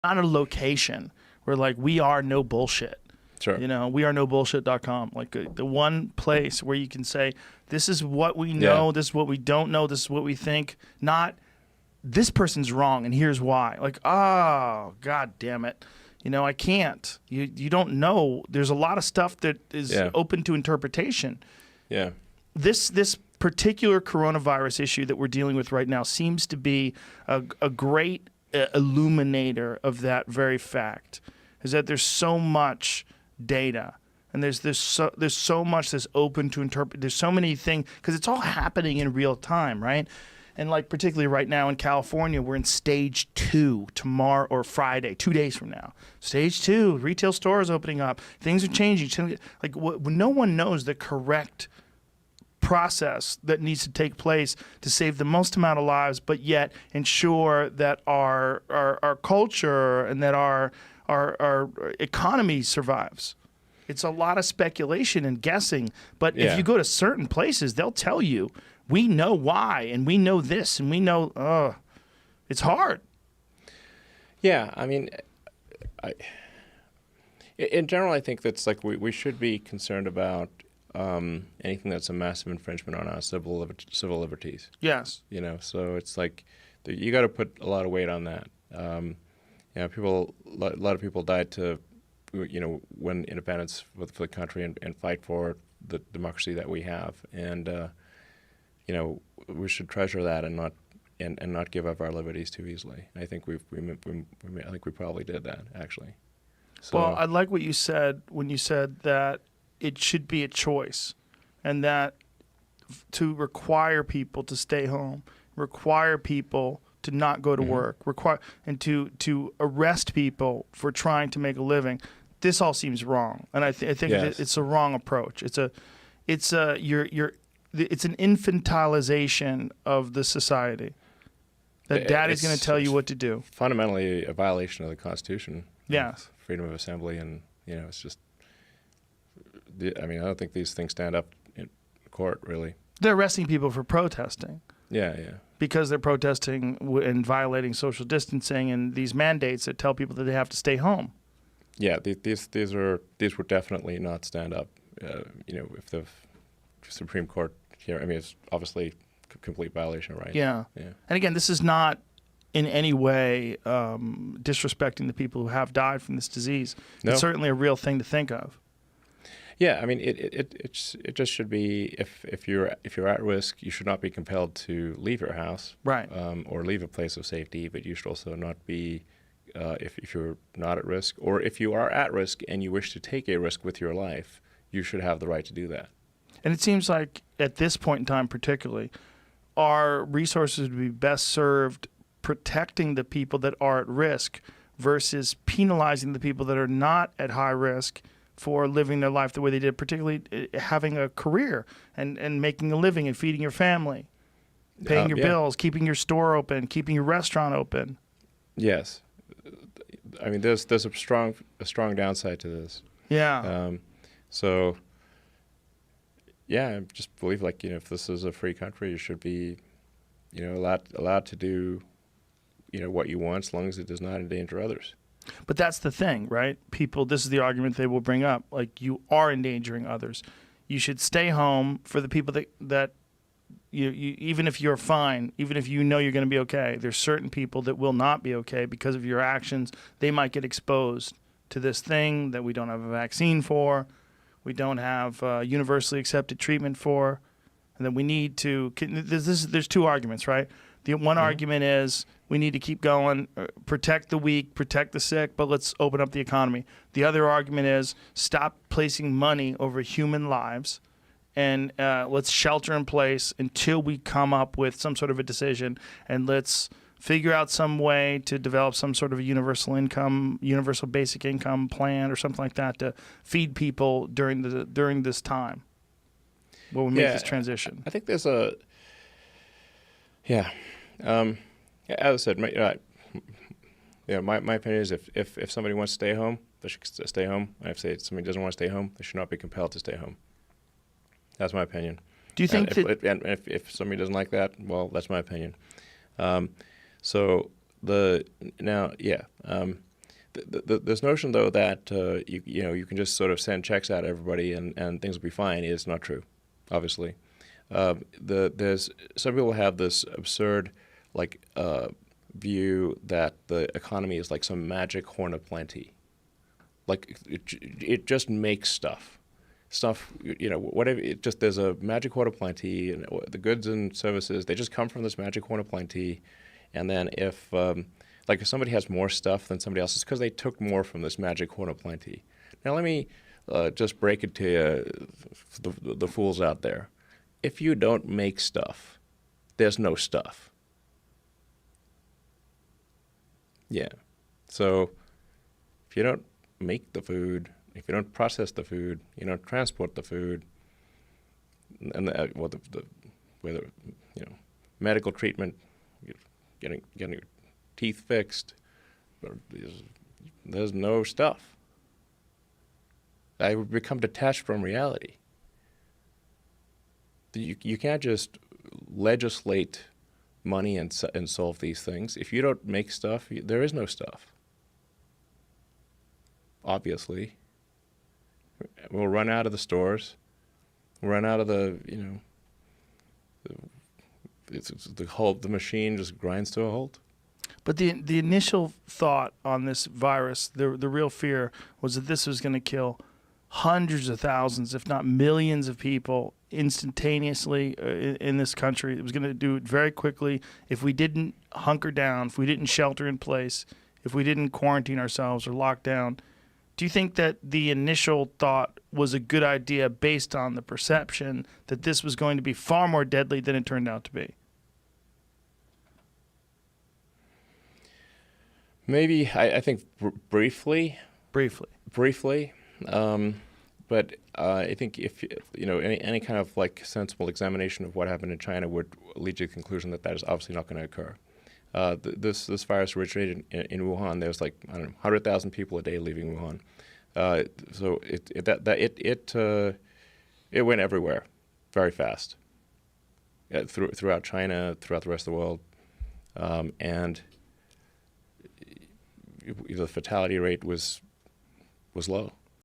not a location where like we are no bullshit. Sure. We are nobullshit.com. Like the one place where you can say, this is what we know, this is what we don't know, this is what we think, not this person's wrong and here's why. Like, oh, God damn it. I can't. You don't know. There's a lot of stuff that is open to interpretation. Yeah. This particular coronavirus issue that we're dealing with right now seems to be a great illuminator of that very fact, is that there's so much data and there's so much that's open to interpret. There's so many things because it's all happening in real time, right? And like particularly right now in California, we're in stage 2 tomorrow or Friday, 2 days from now. Stage 2, retail stores opening up, things are changing. Like no one knows the correct process that needs to take place to save the most amount of lives, but yet ensure that our culture and that our economy survives. It's a lot of speculation and guessing, but if you go to certain places, they'll tell you, we know why, and we know this, and we know, it's hard. Yeah, I mean, in general, I think that's like we should be concerned about anything that's a massive infringement on our civil liberties. Yes. So it's like you got to put a lot of weight on that. A lot of people died to, win independence for the country and fight for the democracy that we have, and we should treasure that and not give up our liberties too easily. I think I think we probably did that actually. So, well, I like what you said when you said that it should be a choice, and that to require people to stay home, require people to not go to work, and to arrest people for trying to make a living. This all seems wrong, and I think that it's a wrong approach. It's an infantilization of the society. That daddy's going to tell you what to do. Fundamentally, a violation of the Constitution. Yes. Freedom of assembly, and it's just. I mean, I don't think these things stand up in court, really. They're arresting people for protesting. Yeah. Because they're protesting and violating social distancing and these mandates that tell people that they have to stay home. Yeah, these would definitely not stand up. If the Supreme Court here, I mean, it's obviously a complete violation of rights. Yeah. And again, this is not in any way disrespecting the people who have died from this disease. No. It's certainly a real thing to think of. Yeah, I mean, it just should be if you're at risk, you should not be compelled to leave your house, right, or leave a place of safety. But you should also not be if you're not at risk, or if you are at risk and you wish to take a risk with your life, you should have the right to do that. And it seems like at this point in time, particularly, our resources would be best served protecting the people that are at risk versus penalizing the people that are not at high risk for living their life the way they did, particularly having a career and making a living and feeding your family, paying your bills, keeping your store open, keeping your restaurant open. Yes. I mean, there's a strong downside to this. Yeah. So, I just believe if this is a free country, you should be, allowed to do, what you want as long as it does not endanger others. But that's the thing, right? People, this is the argument they will bring up. Like, you are endangering others. You should stay home for the people that you even if you're fine, even if you know you're going to be okay, there's certain people that will not be okay because of your actions. They might get exposed to this thing that we don't have a vaccine for, we don't have universally accepted treatment for, and then we need to. There's two arguments, right? The one argument is we need to keep going, protect the weak, protect the sick, but let's open up the economy. The other argument is stop placing money over human lives, and let's shelter in place until we come up with some sort of a decision, and let's figure out some way to develop some sort of a universal basic income plan or something like that to feed people during this time while we make this transition. I think there's a as I said, my opinion is if somebody wants to stay home, they should stay home. And if somebody doesn't want to stay home, they should not be compelled to stay home. That's my opinion. Do you think if somebody doesn't like that, well, that's my opinion. this notion, though, that you can just sort of send checks out to everybody and things will be fine is not true, obviously. There's some people have this absurd view that the economy is like some magic horn of plenty. Like it just makes stuff, whatever. It just there's a magic horn of plenty, and the goods and services they just come from this magic horn of plenty, and then if somebody has more stuff than somebody else, it's because they took more from this magic horn of plenty. Now let me just break it to you, the fools out there. If you don't make stuff, there's no stuff. Yeah. So if you don't make the food, if you don't process the food, you don't transport the food, and whether medical treatment, getting your teeth fixed, there's no stuff. I would become detached from reality. You can't just legislate money and solve these things. If you don't make stuff, there is no stuff. Obviously, we'll run out of the stores. We'll run out of the the machine just grinds to a halt. But the initial thought on this virus, the real fear was that this was going to kill hundreds of thousands, if not millions of people instantaneously in this country. It was going to do it very quickly if we didn't hunker down, if we didn't shelter in place, if we didn't quarantine ourselves or lock down. Do you think that the initial thought was a good idea based on the perception that this was going to be far more deadly than it turned out to be? Maybe, I think briefly. But I think if any kind of sensible examination of what happened in China would lead to the conclusion that is obviously not going to occur. This virus originated in Wuhan. There's 100,000 people a day leaving Wuhan. So it went everywhere, very fast, throughout China, throughout the rest of the world, and the fatality rate was low.